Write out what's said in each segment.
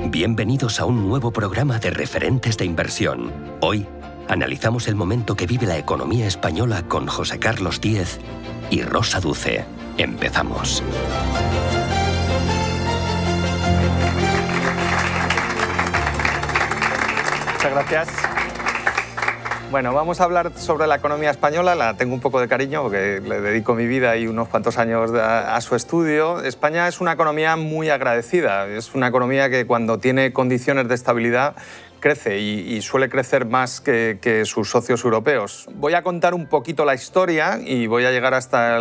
Bienvenidos a un nuevo programa de Referentes de Inversión. Hoy analizamos el momento que vive la economía española con José Carlos Díez y Rosa Duce. Empezamos. Muchas gracias. Bueno, vamos a hablar sobre la economía española. La tengo un poco de cariño porque le dedico mi vida y unos cuantos años a su estudio. España es una economía muy agradecida. Es una economía que cuando tiene condiciones de estabilidad crece y suele crecer más que sus socios europeos. Voy a contar un poquito la historia y voy a llegar hasta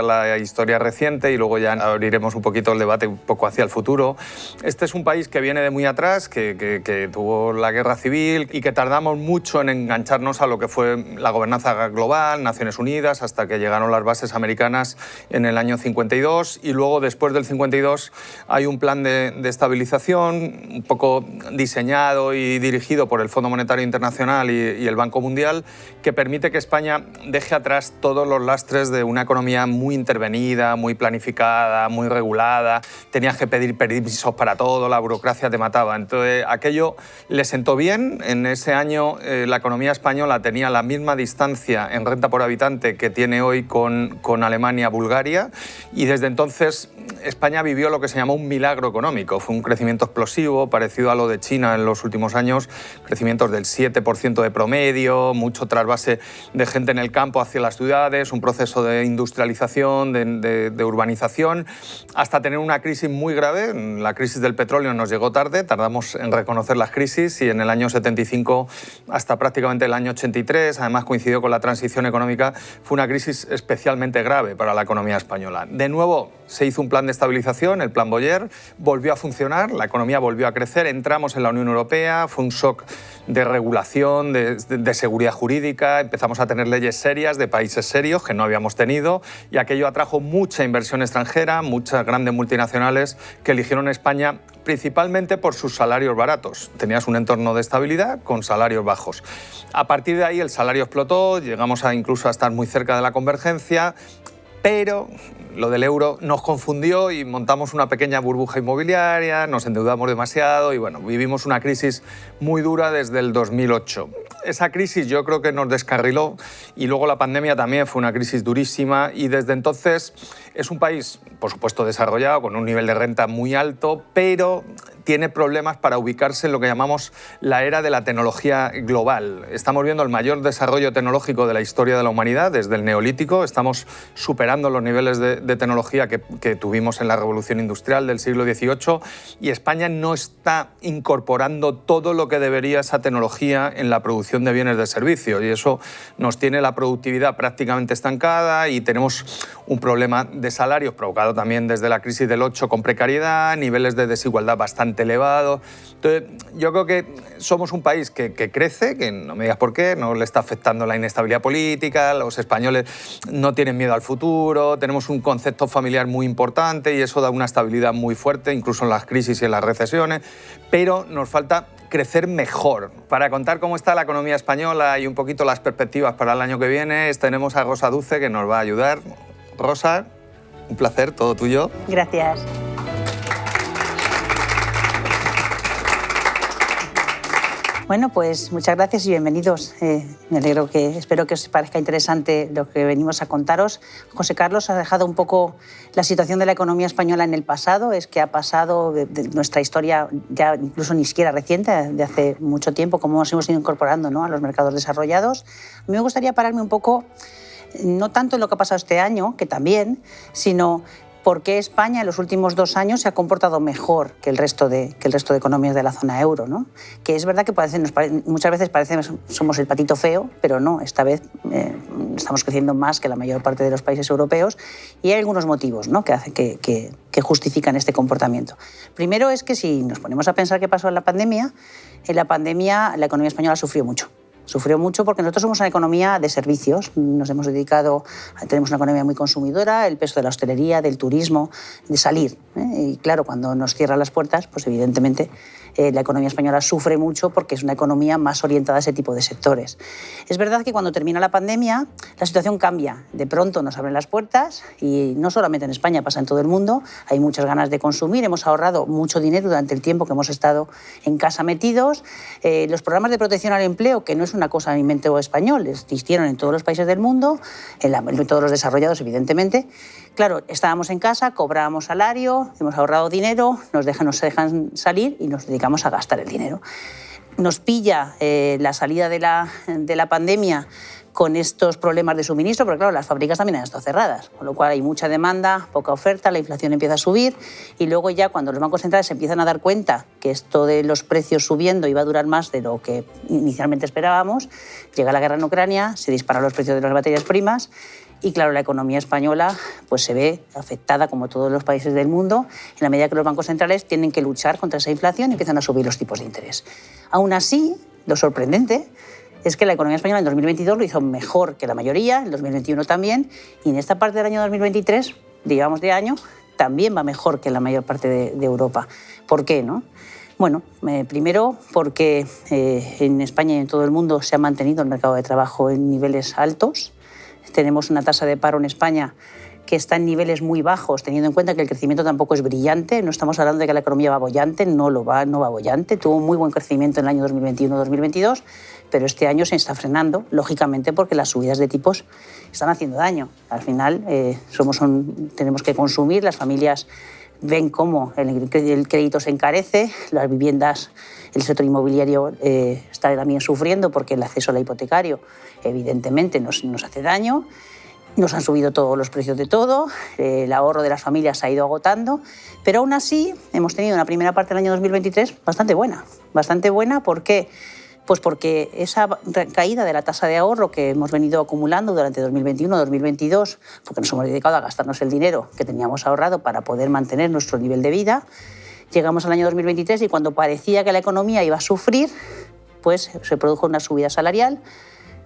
la historia reciente y luego ya abriremos un poquito el debate un poco hacia el futuro. Este es un país que viene de muy atrás, que tuvo la guerra civil y que tardamos mucho en engancharnos a lo que fue la gobernanza global, Naciones Unidas, hasta que llegaron las bases americanas en el año 52 y luego después del 52 hay un plan de estabilización un poco diseñado y dirigido por el Fondo Monetario Internacional y el Banco Mundial, que permite que España deje atrás todos los lastres de una economía muy intervenida, muy planificada, muy regulada. Tenías que pedir permisos para todo, la burocracia te mataba. Entonces, aquello le sentó bien. En ese año la economía española tenía la misma distancia en renta por habitante que tiene hoy con Alemania, Bulgaria, y desde entonces España vivió lo que se llamó un milagro económico. Fue un crecimiento explosivo, parecido a lo de China en los últimos años, crecimientos del 7% de promedio, mucho trasvase de gente en el campo hacia las ciudades, un proceso de industrialización, de urbanización, hasta tener una crisis muy grave. La crisis del petróleo nos llegó tarde, tardamos en reconocer las crisis y en el año 75 hasta prácticamente el año 83, además coincidió con la transición económica, fue una crisis especialmente grave para la economía española. De nuevo, se hizo un plan de estabilización, el Plan Boyer, volvió a funcionar, la economía volvió a crecer, entramos en la Unión Europea, fue un shock de regulación, de seguridad jurídica, empezamos a tener leyes serias de países serios que no habíamos tenido y aquello atrajo mucha inversión extranjera, muchas grandes multinacionales que eligieron España principalmente por sus salarios baratos. Tenías un entorno de estabilidad con salarios bajos. A partir de ahí el salario explotó, llegamos incluso a estar muy cerca de la convergencia, pero lo del euro nos confundió y montamos una pequeña burbuja inmobiliaria, nos endeudamos demasiado y bueno, vivimos una crisis muy dura desde el 2008. Esa crisis yo creo que nos descarriló y luego la pandemia también fue una crisis durísima y desde entonces es un país, por supuesto, desarrollado, con un nivel de renta muy alto, pero tiene problemas para ubicarse en lo que llamamos la era de la tecnología global. Estamos viendo el mayor desarrollo tecnológico de la historia de la humanidad desde el Neolítico. Estamos superando los niveles de tecnología que tuvimos en la Revolución Industrial del siglo XVIII y España no está incorporando todo lo que debería esa tecnología en la producción de bienes de servicios y eso nos tiene la productividad prácticamente estancada y tenemos un problema de salarios provocado también desde la crisis del 8 con precariedad, niveles de desigualdad bastante elevados. Entonces, yo creo que somos un país que crece, que no me digas por qué, no le está afectando la inestabilidad política, los españoles no tienen miedo al futuro, tenemos un concepto familiar muy importante y eso da una estabilidad muy fuerte, incluso en las crisis y en las recesiones, pero nos falta crecer mejor. Para contar cómo está la economía española y un poquito las perspectivas para el año que viene, tenemos a Rosa Duce que nos va a ayudar. Rosa, un placer, todo tuyo. Gracias. Bueno, pues muchas gracias y bienvenidos. Me alegro espero que os parezca interesante lo que venimos a contaros. José Carlos ha dejado un poco la situación de la economía española en el pasado, es que ha pasado de nuestra historia ya incluso ni siquiera reciente, de hace mucho tiempo, cómo nos hemos ido incorporando, ¿no?, a los mercados desarrollados. A mí me gustaría pararme un poco, no tanto en lo que ha pasado este año, que también, sino por qué España en los últimos 2 años se ha comportado mejor que el resto de economías de la zona euro, ¿no? Que es verdad que muchas veces parece que somos el patito feo, pero no, esta vez estamos creciendo más que la mayor parte de los países europeos y hay algunos motivos, ¿no?, que justifican este comportamiento. Primero es que si nos ponemos a pensar qué pasó en la pandemia la economía española sufrió mucho. Sufrió mucho porque nosotros somos una economía de servicios, nos hemos dedicado, tenemos una economía muy consumidora, el peso de la hostelería, del turismo, de salir. Y claro, cuando nos cierran las puertas, pues evidentemente la economía española sufre mucho porque es una economía más orientada a ese tipo de sectores. Es verdad que cuando termina la pandemia, la situación cambia. De pronto nos abren las puertas y no solamente en España, pasa en todo el mundo. Hay muchas ganas de consumir, hemos ahorrado mucho dinero durante el tiempo que hemos estado en casa metidos. Los programas de protección al empleo, que no es una cosa de invento español, existieron en todos los países del mundo, en todos los desarrollados, evidentemente. Claro, estábamos en casa, cobrábamos salario, hemos ahorrado dinero, nos dejan salir y nos dedicamos a gastar el dinero. Nos pilla la salida de la pandemia con estos problemas de suministro, porque claro, las fábricas también han estado cerradas, con lo cual hay mucha demanda, poca oferta, la inflación empieza a subir y luego ya cuando los bancos centrales se empiezan a dar cuenta que esto de los precios subiendo iba a durar más de lo que inicialmente esperábamos, llega la guerra en Ucrania, se disparan los precios de las materias primas y claro, la economía española pues, se ve afectada, como todos los países del mundo, en la medida que los bancos centrales tienen que luchar contra esa inflación y empiezan a subir los tipos de interés. Aún así, lo sorprendente es que la economía española en 2022 lo hizo mejor que la mayoría, en 2021 también, y en esta parte del año 2023, digamos de año, también va mejor que la mayor parte de Europa. ¿Por qué, no? Bueno, primero porque en España y en todo el mundo se ha mantenido el mercado de trabajo en niveles altos. Tenemos una tasa de paro en España que está en niveles muy bajos, teniendo en cuenta que el crecimiento tampoco es brillante. No estamos hablando de que la economía va boyante, no va boyante. Tuvo un muy buen crecimiento en el año 2021-2022, pero este año se está frenando, lógicamente, porque las subidas de tipos están haciendo daño. Al final, tenemos que consumir, las familias ven cómo el crédito se encarece, las viviendas, el sector inmobiliario está también sufriendo porque el acceso al hipotecario evidentemente nos hace daño, nos han subido todos los precios de todo, el ahorro de las familias se ha ido agotando, pero aún así hemos tenido una primera parte del año 2023 bastante buena. ¿Por qué? Pues porque esa caída de la tasa de ahorro que hemos venido acumulando durante 2021-2022, porque nos hemos dedicado a gastarnos el dinero que teníamos ahorrado para poder mantener nuestro nivel de vida, llegamos al año 2023 y cuando parecía que la economía iba a sufrir, pues se produjo una subida salarial.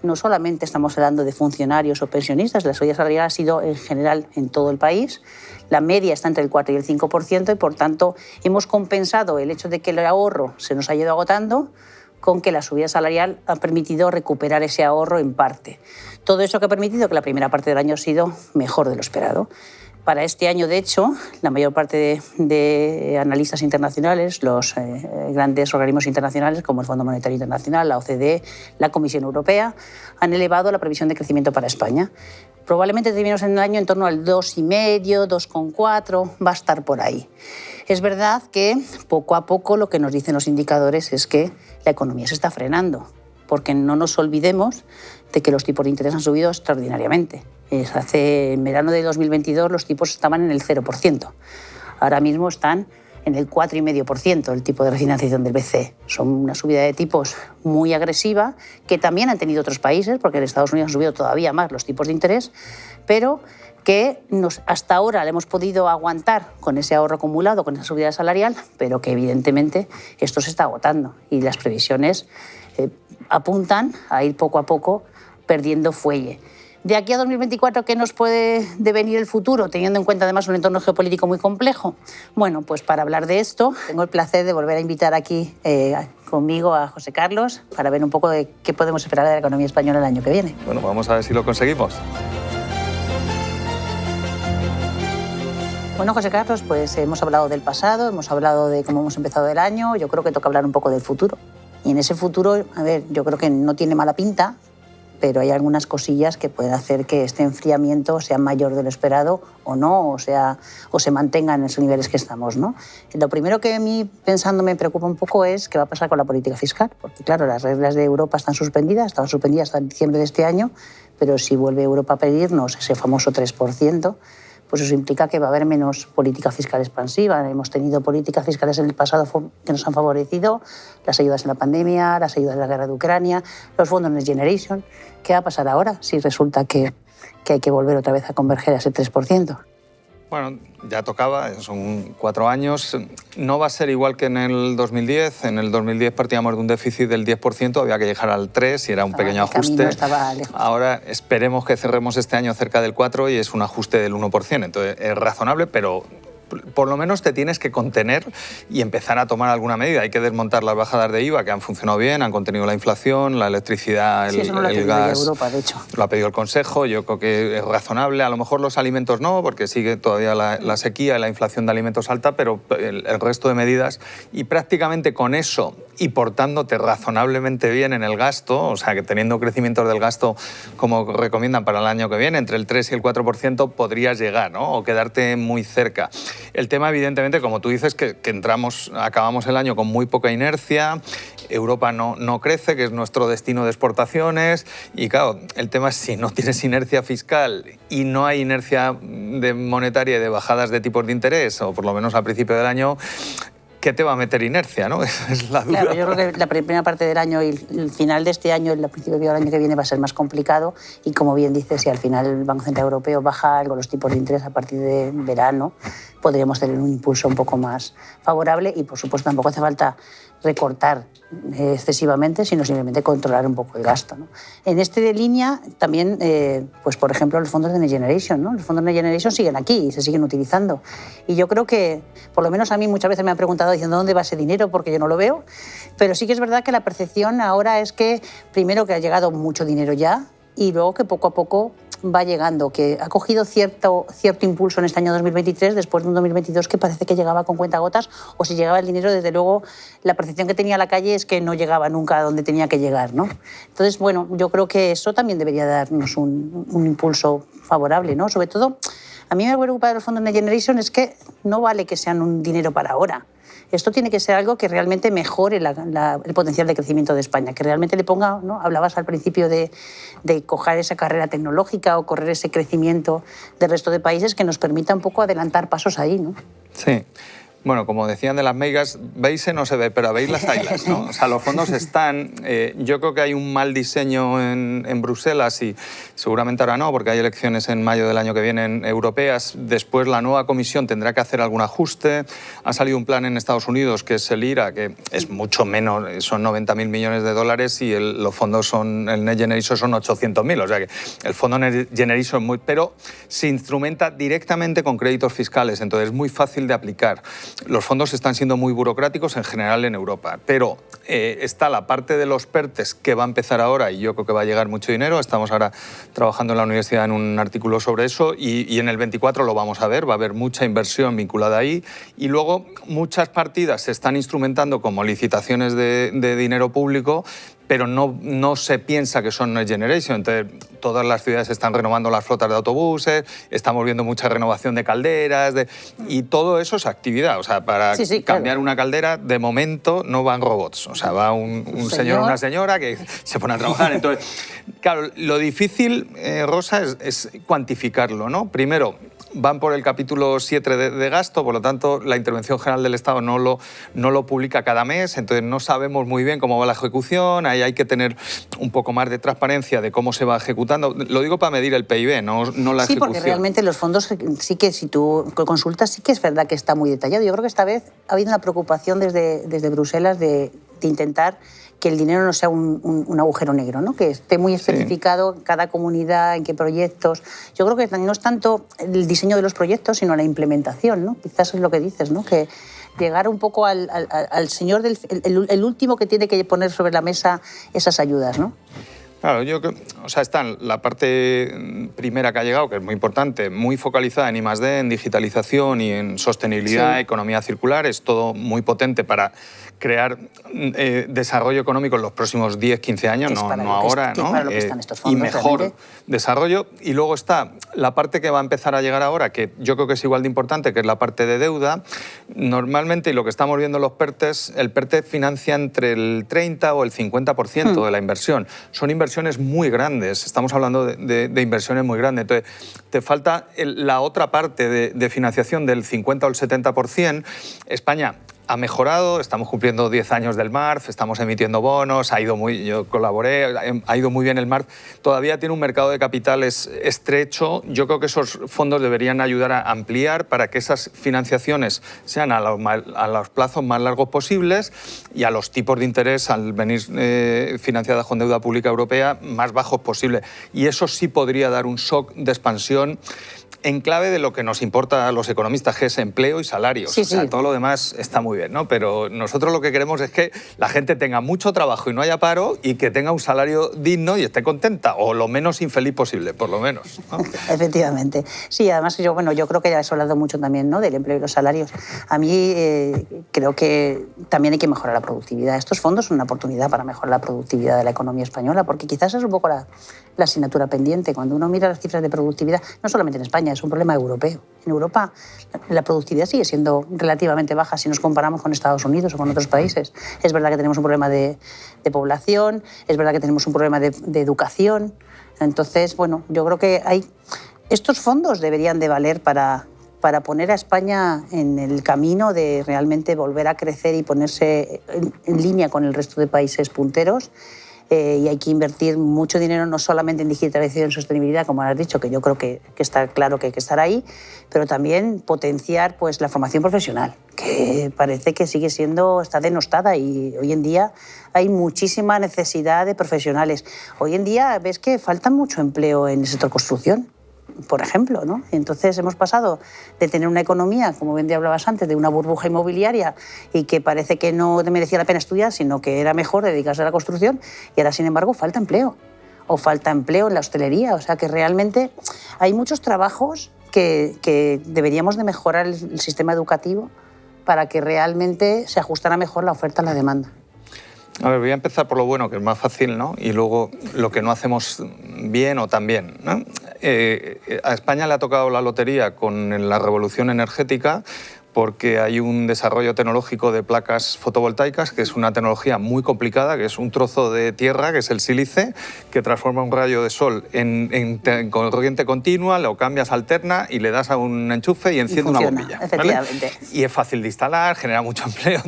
No solamente estamos hablando de funcionarios o pensionistas, la subida salarial ha sido en general en todo el país. La media está entre el 4 y el 5% y, por tanto, hemos compensado el hecho de que el ahorro se nos ha ido agotando con que la subida salarial ha permitido recuperar ese ahorro en parte. Todo eso que ha permitido que la primera parte del año ha sido mejor de lo esperado. Para este año, de hecho, la mayor parte de analistas internacionales, los grandes organismos internacionales como el Fondo Monetario Internacional, la OCDE, la Comisión Europea, han elevado la previsión de crecimiento para España. Probablemente terminemos en el año en torno al 2,5, 2,4, va a estar por ahí. Es verdad que poco a poco lo que nos dicen los indicadores es que la economía se está frenando, porque no nos olvidemos de que los tipos de interés han subido extraordinariamente. En verano de 2022 los tipos estaban en el 0%. Ahora mismo están en el 4,5% el tipo de refinanciación del BCE. Son una subida de tipos muy agresiva que también han tenido otros países, porque en Estados Unidos han subido todavía más los tipos de interés, pero que hasta ahora le hemos podido aguantar con ese ahorro acumulado, con esa subida salarial, pero que evidentemente esto se está agotando y las previsiones apuntan a ir poco a poco perdiendo fuelle. De aquí a 2024, ¿qué nos puede devenir el futuro, teniendo en cuenta además un entorno geopolítico muy complejo? Bueno, pues para hablar de esto, tengo el placer de volver a invitar aquí conmigo a José Carlos para ver un poco de qué podemos esperar de la economía española el año que viene. Bueno, vamos a ver si lo conseguimos. Bueno, José Carlos, pues hemos hablado del pasado, hemos hablado de cómo hemos empezado el año, yo creo que toca hablar un poco del futuro. Y en ese futuro, a ver, yo creo que no tiene mala pinta, pero hay algunas cosillas que pueden hacer que este enfriamiento sea mayor de lo esperado o no, o se mantenga en esos niveles que estamos, ¿no? Lo primero que a mí, pensando, me preocupa un poco es qué va a pasar con la política fiscal, porque claro, las reglas de Europa están suspendidas, estaban suspendidas hasta diciembre de este año, pero si vuelve Europa a pedirnos ese famoso 3%, pues eso implica que va a haber menos política fiscal expansiva. Hemos tenido políticas fiscales en el pasado que nos han favorecido, las ayudas en la pandemia, las ayudas en la guerra de Ucrania, los fondos Next Generation. ¿Qué va a pasar ahora si resulta que hay que volver otra vez a converger a ese 3%? Bueno, ya tocaba, son 4 años. no va a ser igual que en el 2010. En el 2010 partíamos de un déficit del 10%, había que llegar al 3% y era un pequeño ajuste. Ahora esperemos que cerremos este año cerca del 4% y es un ajuste del 1%. Entonces es razonable, pero por lo menos te tienes que contener y empezar a tomar alguna medida. Hay que desmontar las bajadas de IVA que han funcionado bien, han contenido la inflación, la electricidad, el gas. Europa, de hecho. Lo ha pedido el Consejo, yo creo que es razonable. A lo mejor los alimentos no, porque sigue todavía la sequía y la inflación de alimentos alta, pero el resto de medidas. Y prácticamente con eso y portándote razonablemente bien en el gasto, o sea, que teniendo crecimientos del gasto como recomiendan para el año que viene, entre el 3 y el 4% podrías llegar, ¿no? O quedarte muy cerca. El tema, evidentemente, como tú dices, que acabamos el año con muy poca inercia, Europa no crece, que es nuestro destino de exportaciones, y claro, el tema es si no tienes inercia fiscal y no hay inercia monetaria y de bajadas de tipos de interés, o por lo menos al principio del año, ¿qué te va a meter inercia, no? Esa es la duda. Claro, yo creo que la primera parte del año y el final de este año y el principio del año que viene va a ser más complicado y, como bien dices, si al final el Banco Central Europeo baja algo los tipos de interés a partir de verano, podríamos tener un impulso un poco más favorable y, por supuesto, tampoco hace falta recortar excesivamente, sino simplemente controlar un poco el gasto, ¿no? En de línea también, pues por ejemplo, los fondos de Next Generation, ¿no? Los fondos de Next Generation siguen aquí y se siguen utilizando. Y yo creo que, por lo menos a mí muchas veces me han preguntado diciendo dónde va ese dinero, porque yo no lo veo, pero sí que es verdad que la percepción ahora es que, primero, que ha llegado mucho dinero ya y luego que poco a poco va llegando, que ha cogido cierto impulso en este año 2023 después de un 2022 que parece que llegaba con cuentagotas, o si llegaba el dinero, desde luego la percepción que tenía la calle es que no llegaba nunca a donde tenía que llegar, ¿no? Entonces, bueno, yo creo que eso también debería darnos un impulso favorable, ¿no? Sobre todo, a mí me preocupa de los fondos Next Generation es que no vale que sean un dinero para ahora. Esto tiene que ser algo que realmente mejore el potencial de crecimiento de España, que realmente le ponga, ¿no? Hablabas al principio de coger esa carrera tecnológica o correr ese crecimiento del resto de países que nos permita un poco adelantar pasos ahí, ¿no? Sí. Bueno, como decían de las megas, veis no se ve, pero veis las ailas, ¿no? O sea, los fondos están. Yo creo que hay un mal diseño en Bruselas y seguramente ahora no, porque hay elecciones en mayo del año que viene europeas. Después la nueva comisión tendrá que hacer algún ajuste. Ha salido un plan en Estados Unidos, que es el IRA, que es mucho menos, son 90.000 millones de dólares y los fondos el Next Generation son 800.000. O sea que el fondo Next Generation pero se instrumenta directamente con créditos fiscales, entonces es muy fácil de aplicar. Los fondos están siendo muy burocráticos en general en Europa, pero está la parte de los PERTES que va a empezar ahora y yo creo que va a llegar mucho dinero. Estamos ahora trabajando en la universidad en un artículo sobre eso y en el 24 lo vamos a ver, va a haber mucha inversión vinculada ahí y luego muchas partidas se están instrumentando como licitaciones de dinero público, pero no se piensa que son Next Generation. Entonces, todas las ciudades están renovando las flotas de autobuses, estamos viendo mucha renovación de calderas, y todo eso es actividad. O sea, para cambiar una caldera, de momento no van robots. O sea, va un señor o una señora que se pone a trabajar. Entonces, claro, lo difícil, Rosa, es cuantificarlo, ¿no? Primero, van por el capítulo 7 de gasto, por lo tanto, la Intervención General del Estado no lo publica cada mes, entonces no sabemos muy bien cómo va la ejecución, ahí hay que tener un poco más de transparencia de cómo se va ejecutando. Lo digo para medir el PIB, no la ejecución. Sí, porque realmente los fondos, sí que si tú consultas, sí que es verdad que está muy detallado. Yo creo que esta vez ha habido una preocupación desde Bruselas de intentar que el dinero no sea un agujero negro, ¿no? Que esté muy especificado en cada comunidad, en qué proyectos. Yo creo que no es tanto el diseño de los proyectos, sino la implementación, ¿no? Quizás es lo que dices, ¿no? Que llegar un poco al señor, el último que tiene que poner sobre la mesa esas ayudas, ¿no? Claro, está la parte primera que ha llegado, que es muy importante, muy focalizada en I+D, en digitalización y en sostenibilidad, economía circular, es todo muy potente para crear desarrollo económico en los próximos 10, 15 años, no ahora, ¿no? Para lo que están estos fondos, y mejor realmente desarrollo. Y luego está la parte que va a empezar a llegar ahora, que yo creo que es igual de importante, que es la parte de deuda. Normalmente, y lo que estamos viendo en los PERTES, el PERTE financia entre el 30 o el 50% de la inversión. Son inversiones muy grandes, estamos hablando de inversiones muy grandes. Entonces, te falta la otra parte de financiación del 50 o el 70%. España ha mejorado, estamos cumpliendo 10 años del MARF, estamos emitiendo bonos, yo colaboré, ha ido muy bien el MARF. Todavía tiene un mercado de capitales estrecho. Yo creo que esos fondos deberían ayudar a ampliar para que esas financiaciones sean a los plazos más largos posibles y a los tipos de interés, al venir financiadas con deuda pública europea, más bajos posible. Y eso sí podría dar un shock de expansión en clave de lo que nos importa a los economistas, que es empleo y salarios. Sí, o sea, sí. todo lo demás está muy bien, ¿no? Pero nosotros lo que queremos es que la gente tenga mucho trabajo y no haya paro, y que tenga un salario digno y esté contenta, o lo menos infeliz posible, por lo menos, ¿no? Efectivamente. Sí, además yo creo que ya has hablado mucho también, ¿no?, del empleo y los salarios. A mí creo que también hay que mejorar la productividad. Estos fondos son una oportunidad para mejorar la productividad de la economía española, porque quizás es un poco la asignatura pendiente. Cuando uno mira las cifras de productividad, no solamente en España, es un problema europeo. En Europa la productividad sigue siendo relativamente baja si nos comparamos con Estados Unidos o con otros países. Es verdad que tenemos un problema de población, es verdad que tenemos un problema de educación. Entonces, bueno, yo creo que estos fondos deberían de valer para poner a España en el camino de realmente volver a crecer y ponerse en línea con el resto de países punteros. Y hay que invertir mucho dinero no solamente en digitalización y sostenibilidad, como has dicho, que yo creo que está claro que hay que estar ahí, pero también potenciar pues, la formación profesional, que parece que está denostada, y hoy en día hay muchísima necesidad de profesionales. Hoy en día ves que falta mucho empleo en el sector construcción, por ejemplo, ¿no? Entonces hemos pasado de tener una economía, como bien te hablabas antes, de una burbuja inmobiliaria y que parece que no merecía la pena estudiar, sino que era mejor dedicarse a la construcción, y ahora, sin embargo, falta empleo. O falta empleo en la hostelería. O sea que realmente hay muchos trabajos que deberíamos de mejorar el sistema educativo para que realmente se ajustara mejor la oferta a la demanda. A ver, voy a empezar por lo bueno, que es más fácil, ¿no? Y luego lo que no hacemos bien o tan bien, ¿no? A España le ha tocado la lotería con la revolución energética, porque hay un desarrollo tecnológico de placas fotovoltaicas, que es una tecnología muy complicada, que es un trozo de tierra, que es el sílice, que transforma un rayo de sol en corriente continua, lo cambias, alterna y le das a un enchufe y enciende una bombilla. Efectivamente. ¿Vale? Y es fácil de instalar, genera mucho empleo.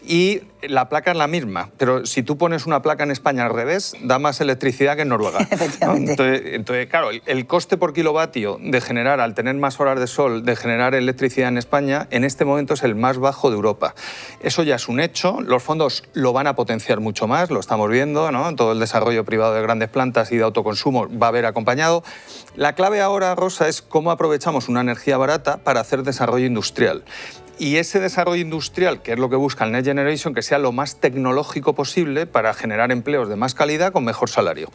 Y la placa es la misma, pero si tú pones una placa en España al revés, da más electricidad que en Noruega. Efectivamente. ¿No? Entonces, claro, el coste por kilovatio de generar, al tener más horas de sol, de generar electricidad en España, en este momento es el más bajo de Europa. Eso ya es un hecho. Los fondos lo van a potenciar mucho más, lo estamos viendo, ¿no? Todo el desarrollo privado de grandes plantas y de autoconsumo va a haber acompañado. La clave ahora, Rosa, es cómo aprovechamos una energía barata para hacer desarrollo industrial. Y ese desarrollo industrial, que es lo que busca el Next Generation, que sea lo más tecnológico posible para generar empleos de más calidad con mejor salario.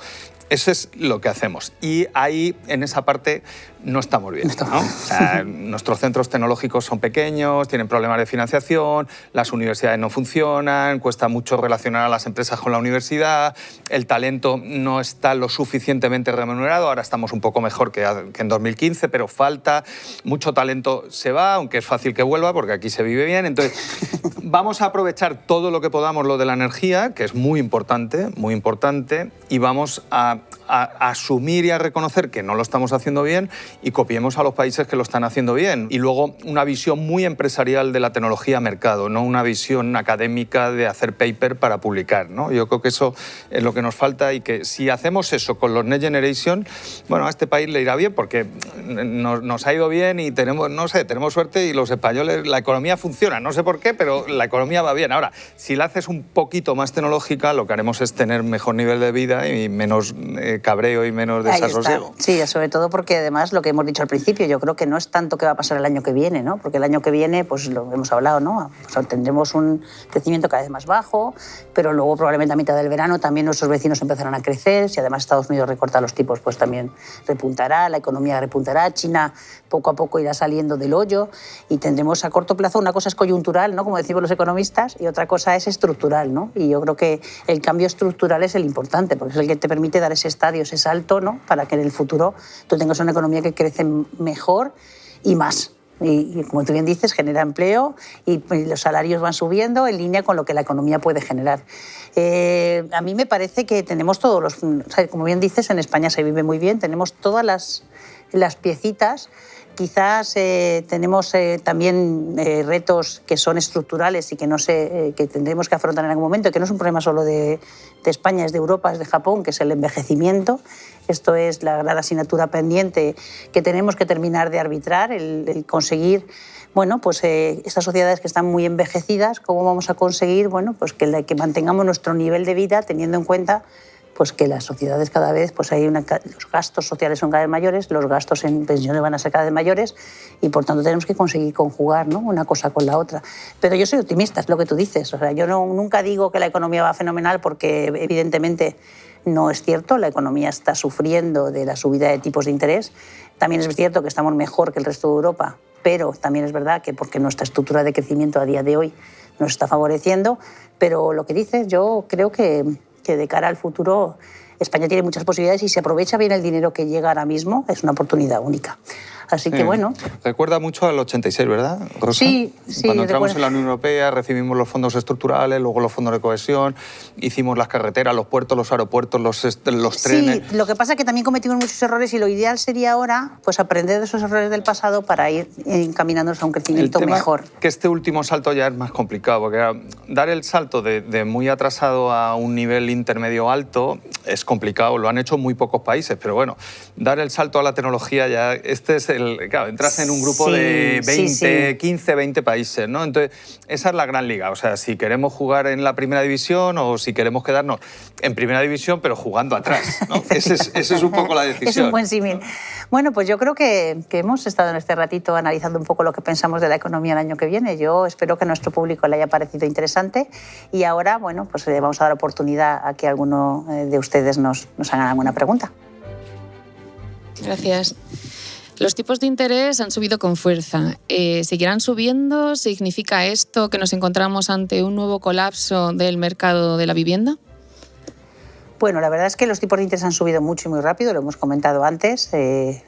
Eso es lo que hacemos. Y ahí, en esa parte, no estamos bien, ¿no? O sea, nuestros centros tecnológicos son pequeños, tienen problemas de financiación, las universidades no funcionan, cuesta mucho relacionar a las empresas con la universidad, el talento no está lo suficientemente remunerado. Ahora estamos un poco mejor que en 2015, pero falta. Mucho talento se va, aunque es fácil que vuelva, porque aquí se vive bien. Entonces, vamos a aprovechar todo lo que podamos lo de la energía, que es muy importante, y vamos a asumir y a reconocer que no lo estamos haciendo bien y copiemos a los países que lo están haciendo bien. Y luego una visión muy empresarial de la tecnología mercado, no una visión académica de hacer paper para publicar, ¿no? Yo creo que eso es lo que nos falta, y que si hacemos eso con los Next Generation, bueno, a este país le irá bien, porque nos ha ido bien y tenemos suerte, y los españoles, la economía funciona, no sé por qué, pero la economía va bien. Ahora, si la haces un poquito más tecnológica, lo que haremos es tener mejor nivel de vida y menos cabreo y menos desasosiego. Sí, sobre todo porque además lo que hemos dicho al principio, yo creo que no es tanto qué va a pasar el año que viene, ¿no? Porque el año que viene, pues lo hemos hablado, ¿no? O sea, tendremos un crecimiento cada vez más bajo, pero luego probablemente a mitad del verano también nuestros vecinos empezarán a crecer. Si además Estados Unidos recorta los tipos, pues también repuntará, la economía repuntará, China poco a poco irá saliendo del hoyo, y tendremos a corto plazo, una cosa es coyuntural, ¿no?, como decimos los economistas, y otra cosa es estructural, ¿no? Y yo creo que el cambio estructural es el importante, porque es el que te permite dar ese estadio, ese salto, ¿no?, para que en el futuro tú tengas una economía que crece mejor y más. Y como tú bien dices, genera empleo y los salarios van subiendo en línea con lo que la economía puede generar. A mí me parece que tenemos todos los... O sea, como bien dices, en España se vive muy bien, tenemos todas las las piecitas. Quizás tenemos también retos que son estructurales y que, que tendremos que afrontar en algún momento, que no es un problema solo de España, es de Europa, es de Japón, que es el envejecimiento. Esto es la gran asignatura pendiente que tenemos que terminar de arbitrar, el conseguir, bueno, pues estas sociedades que están muy envejecidas, ¿cómo vamos a conseguir, bueno, pues que mantengamos nuestro nivel de vida teniendo en cuenta pues que las sociedades cada vez, pues los gastos sociales son cada vez mayores, los gastos en pensiones van a ser cada vez mayores y por tanto tenemos que conseguir conjugar, ¿no?, una cosa con la otra. Pero yo soy optimista, es lo que tú dices. O sea, yo nunca digo que la economía va fenomenal porque evidentemente no es cierto, la economía está sufriendo de la subida de tipos de interés. También es cierto que estamos mejor que el resto de Europa, pero también es verdad que porque nuestra estructura de crecimiento a día de hoy nos está favoreciendo. Pero lo que dices, yo creo que de cara al futuro España tiene muchas posibilidades y si aprovecha bien el dinero que llega ahora mismo es una oportunidad única. Así que bueno. Recuerda mucho al 86, ¿verdad, Rosa? Sí. Cuando entramos en la Unión Europea recibimos los fondos estructurales, luego los fondos de cohesión, hicimos las carreteras, los puertos, los aeropuertos, los trenes. Sí, lo que pasa es que también cometimos muchos errores y lo ideal sería ahora pues aprender de esos errores del pasado para ir encaminándonos a un crecimiento mejor. Que este último salto ya es más complicado, porque dar el salto de muy atrasado a un nivel intermedio alto es complicado, lo han hecho muy pocos países, pero bueno, dar el salto a la tecnología ya, claro, entras en un grupo de 15, 20 países, ¿no? Entonces, esa es la gran liga, o sea, si queremos jugar en la primera división o si queremos quedarnos en primera división, pero jugando atrás, ¿no? Esa es un poco la decisión. Es un buen símil. Bueno, pues yo creo que hemos estado en este ratito analizando un poco lo que pensamos de la economía el año que viene. Yo espero que a nuestro público le haya parecido interesante y ahora, bueno, pues vamos a dar oportunidad a que alguno de ustedes nos hagan alguna pregunta. Gracias. Los tipos de interés han subido con fuerza. ¿Seguirán subiendo? ¿Significa esto que nos encontramos ante un nuevo colapso del mercado de la vivienda? Bueno, la verdad es que los tipos de interés han subido mucho y muy rápido, lo hemos comentado antes.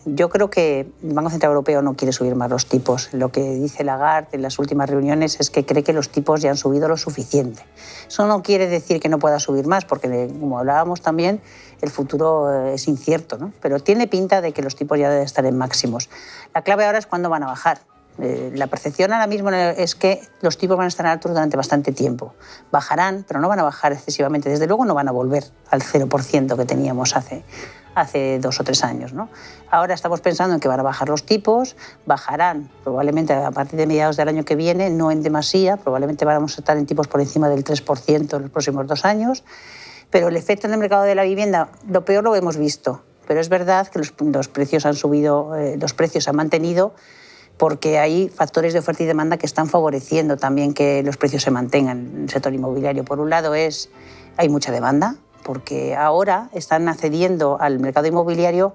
Yo creo que el Banco Central Europeo no quiere subir más los tipos. Lo que dice Lagarde en las últimas reuniones es que cree que los tipos ya han subido lo suficiente. Eso no quiere decir que no pueda subir más, porque como hablábamos también, el futuro es incierto, ¿no? Pero tiene pinta de que los tipos ya deben estar en máximos. La clave ahora es cuándo van a bajar. La percepción ahora mismo es que los tipos van a estar altos durante bastante tiempo. Bajarán, pero no van a bajar excesivamente. Desde luego no van a volver al 0% que teníamos hace 2 o 3 años, ¿no? Ahora estamos pensando en que van a bajar los tipos, bajarán probablemente a partir de mediados del año que viene, no en demasía, probablemente vamos a estar en tipos por encima del 3% en los próximos 2 años, pero el efecto en el mercado de la vivienda, lo peor lo hemos visto, pero es verdad que los precios han subido, los precios se han mantenido, porque hay factores de oferta y demanda que están favoreciendo también que los precios se mantengan en el sector inmobiliario. Por un lado hay mucha demanda, porque ahora están accediendo al mercado inmobiliario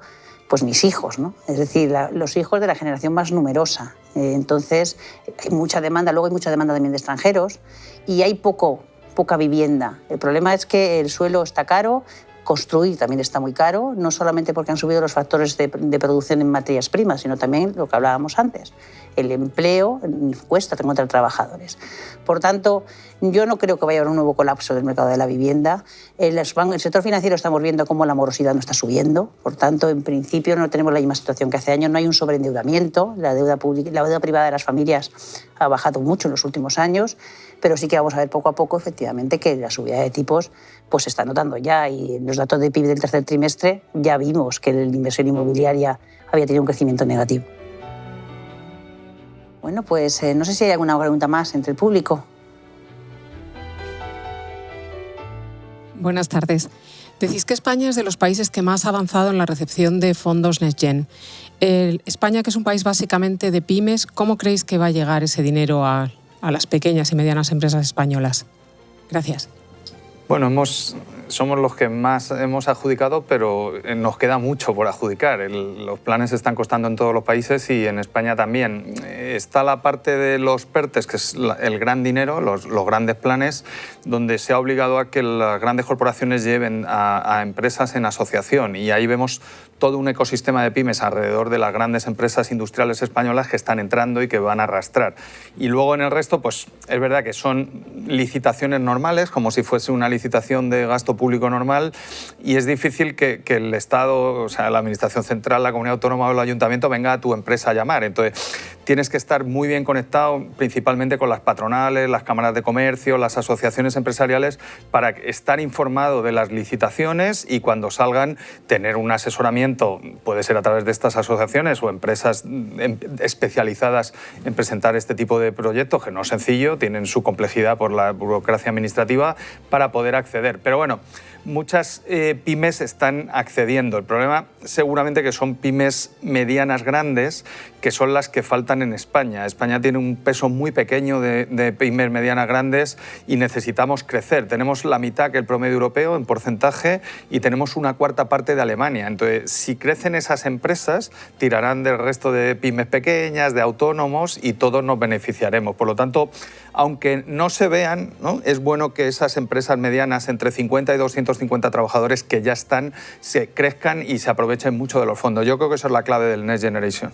pues mis hijos, ¿no? Es decir, los hijos de la generación más numerosa. Entonces hay mucha demanda, luego hay mucha demanda también de extranjeros y hay poca vivienda. El problema es que el suelo está caro, construir también está muy caro, no solamente porque han subido los factores de producción en materias primas, sino también lo que hablábamos antes. El empleo cuesta encontrar trabajadores. Por tanto, yo no creo que vaya a haber un nuevo colapso del mercado de la vivienda. El sector financiero estamos viendo cómo la morosidad no está subiendo. Por tanto, en principio no tenemos la misma situación que hace años. No hay un sobreendeudamiento. La deuda privada de las familias ha bajado mucho en los últimos años, pero sí que vamos a ver poco a poco, efectivamente, que la subida de tipos pues se está notando ya. Y en los datos de PIB del tercer trimestre ya vimos que la inversión inmobiliaria había tenido un crecimiento negativo. Bueno, pues no sé si hay alguna pregunta más entre el público. Buenas tardes. Decís que España es de los países que más ha avanzado en la recepción de fondos NextGen. España, que es un país básicamente de pymes, ¿cómo creéis que va a llegar ese dinero a las pequeñas y medianas empresas españolas? Gracias. Bueno, somos los que más hemos adjudicado, pero nos queda mucho por adjudicar. Los planes están costando en todos los países y en España también. está la parte de los PERTEs, que es el gran dinero, los grandes planes, donde se ha obligado a que las grandes corporaciones lleven a empresas en asociación, y ahí vemos todo un ecosistema de pymes alrededor de las grandes empresas industriales españolas que están entrando y que van a arrastrar. Y luego en el resto, pues es verdad que son licitaciones normales, como si fuese una licitación de gasto público normal, y es difícil que el Estado, o sea, la Administración Central, la Comunidad Autónoma o el Ayuntamiento venga a tu empresa a llamar. Entonces, tienes que estar muy bien conectado, principalmente con las patronales, las cámaras de comercio, las asociaciones empresariales, para estar informado de las licitaciones y cuando salgan tener un asesoramiento, puede ser a través de estas asociaciones o empresas especializadas en presentar este tipo de proyectos, que no es sencillo, tienen su complejidad por la burocracia administrativa para poder acceder. Pero bueno, muchas pymes están accediendo. El problema seguramente que son pymes medianas grandes, que son las que faltan en España. España tiene un peso muy pequeño de pymes medianas grandes y necesitamos crecer. Tenemos la mitad que el promedio europeo en porcentaje y tenemos una cuarta parte de Alemania. Entonces, si crecen esas empresas, tirarán del resto de pymes pequeñas, de autónomos, y todos nos beneficiaremos. Por lo tanto, aunque no se vean, ¿no?, es bueno que esas empresas medianas entre 50 y 250 trabajadores que ya están, se crezcan y se aprovechen mucho de los fondos. Yo creo que eso es la clave del Next Generation.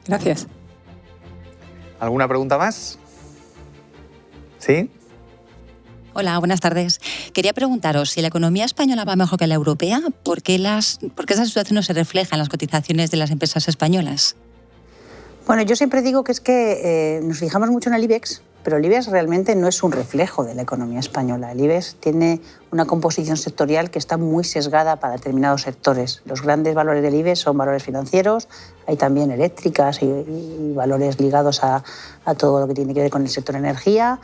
Gracias. ¿Alguna pregunta más? ¿Sí? Hola, buenas tardes. Quería preguntaros, si la economía española va mejor que la europea, ¿por qué esa situación no se refleja en las cotizaciones de las empresas españolas? Bueno, yo siempre digo que es que nos fijamos mucho en el IBEX, pero el IBEX realmente no es un reflejo de la economía española. El IBEX tiene una composición sectorial que está muy sesgada para determinados sectores. Los grandes valores del IBEX son valores financieros, hay también eléctricas y valores ligados a todo lo que tiene que ver con el sector energía.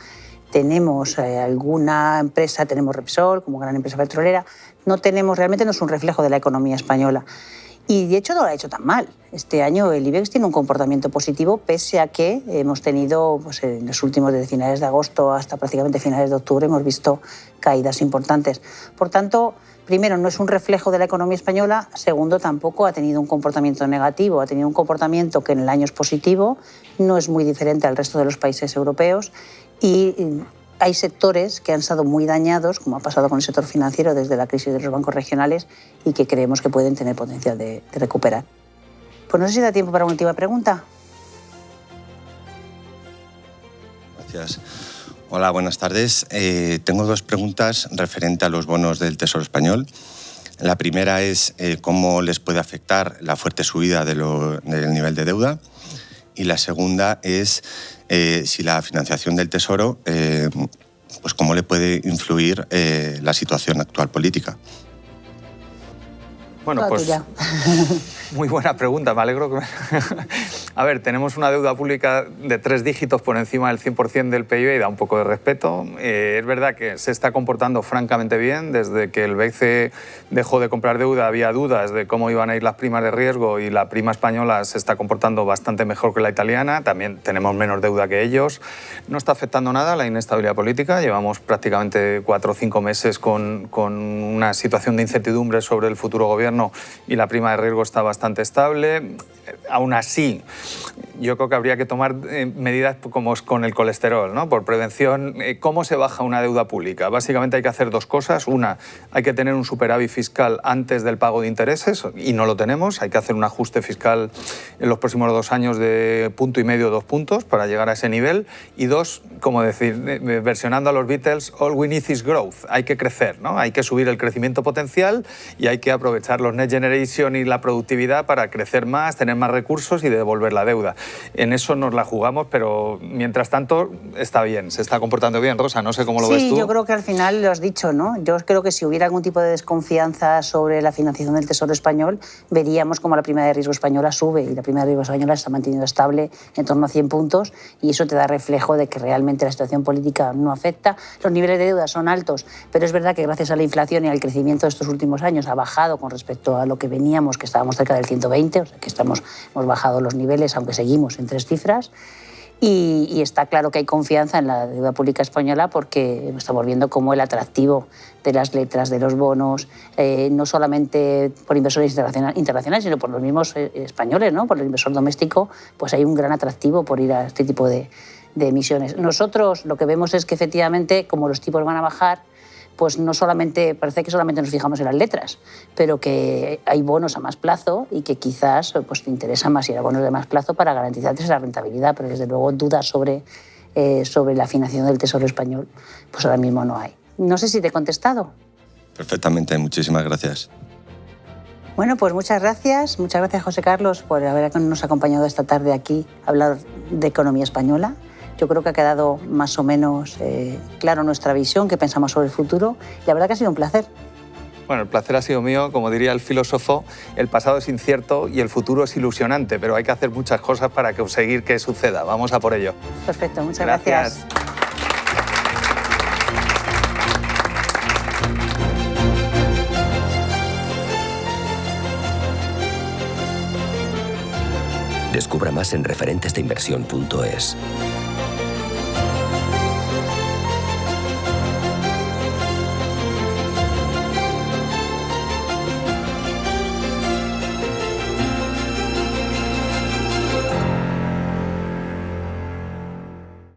Tenemos alguna empresa, tenemos Repsol como gran empresa petrolera. Realmente no es un reflejo de la economía española. Y de hecho no lo ha hecho tan mal. Este año el IBEX tiene un comportamiento positivo, pese a que hemos tenido, pues, en los últimos, desde finales de agosto hasta prácticamente finales de octubre, hemos visto caídas importantes. Por tanto, primero, no es un reflejo de la economía española. Segundo, tampoco ha tenido un comportamiento negativo. Ha tenido un comportamiento que en el año es positivo, no es muy diferente al resto de los países europeos, y hay sectores que han estado muy dañados, como ha pasado con el sector financiero desde la crisis de los bancos regionales, y que creemos que pueden tener potencial de recuperar. Pues no sé si da tiempo para una última pregunta. Gracias. Hola, buenas tardes. Tengo dos preguntas referentes a los bonos del Tesoro Español. La primera es cómo les puede afectar la fuerte subida del nivel de deuda. Y la segunda es si la financiación del Tesoro, pues cómo le puede influir la situación actual política. Bueno, pues muy buena pregunta, me alegro que... A ver, tenemos una deuda pública de 3 dígitos por encima del 100% del PIB y da un poco de respeto. Es verdad que se está comportando francamente bien. Desde que el BCE dejó de comprar deuda había dudas de cómo iban a ir las primas de riesgo, y la prima española se está comportando bastante mejor que la italiana. También tenemos menos deuda que ellos. No está afectando nada la inestabilidad política. Llevamos prácticamente 4 o 5 meses con una situación de incertidumbre sobre el futuro gobierno, y la prima de riesgo está bastante estable. Aún así, yo creo que habría que tomar medidas como con el colesterol, ¿no? Por prevención. ¿Cómo se baja una deuda pública? Básicamente hay que hacer 2 cosas. Una, hay que tener un superávit fiscal antes del pago de intereses, y no lo tenemos. Hay que hacer un ajuste fiscal en los próximos 2 años de 1,5 puntos, 2 puntos, para llegar a ese nivel. Y 2, como decir, versionando a los Beatles, all we need is growth. Hay que crecer, ¿no? Hay que subir el crecimiento potencial y hay que aprovechar los Next Generation y la productividad para crecer más, tener más recursos y devolver la deuda. En eso nos la jugamos, pero mientras tanto está bien, se está comportando bien. Rosa, no sé cómo lo ves tú. Sí, yo creo que al final lo has dicho, ¿no? Yo creo que si hubiera algún tipo de desconfianza sobre la financiación del Tesoro español, veríamos cómo la prima de riesgo española sube, y la prima de riesgo española se está manteniendo estable en torno a 100 puntos, y eso te da reflejo de que realmente la situación política no afecta. Los niveles de deuda son altos, pero es verdad que gracias a la inflación y al crecimiento de estos últimos años ha bajado con respecto a lo que veníamos, que estábamos cerca del 120, o sea que hemos bajado los niveles, aunque seguimos en 3 cifras. Y está claro que hay confianza en la deuda pública española porque estamos viendo cómo el atractivo de las letras, de los bonos, no solamente por inversores internacionales, sino por los mismos españoles, ¿no? Por el inversor doméstico, pues hay un gran atractivo por ir a este tipo de emisiones. Nosotros lo que vemos es que efectivamente, como los tipos van a bajar, pues no solamente, parece que solamente nos fijamos en las letras, pero que hay bonos a más plazo y que quizás pues, te interesa más ir a bonos de más plazo para garantizar esa rentabilidad, pero desde luego dudas sobre la financiación del Tesoro español, pues ahora mismo no hay. No sé si te he contestado. Perfectamente, muchísimas gracias. Bueno, pues muchas gracias José Carlos por habernos acompañado esta tarde aquí a hablar de economía española. Yo creo que ha quedado más o menos claro nuestra visión, qué pensamos sobre el futuro. Y la verdad que ha sido un placer. Bueno, el placer ha sido mío. Como diría el filósofo, el pasado es incierto y el futuro es ilusionante, pero hay que hacer muchas cosas para conseguir que suceda. Vamos a por ello. Perfecto, muchas gracias. Descubra más en referentesdeinversión.es.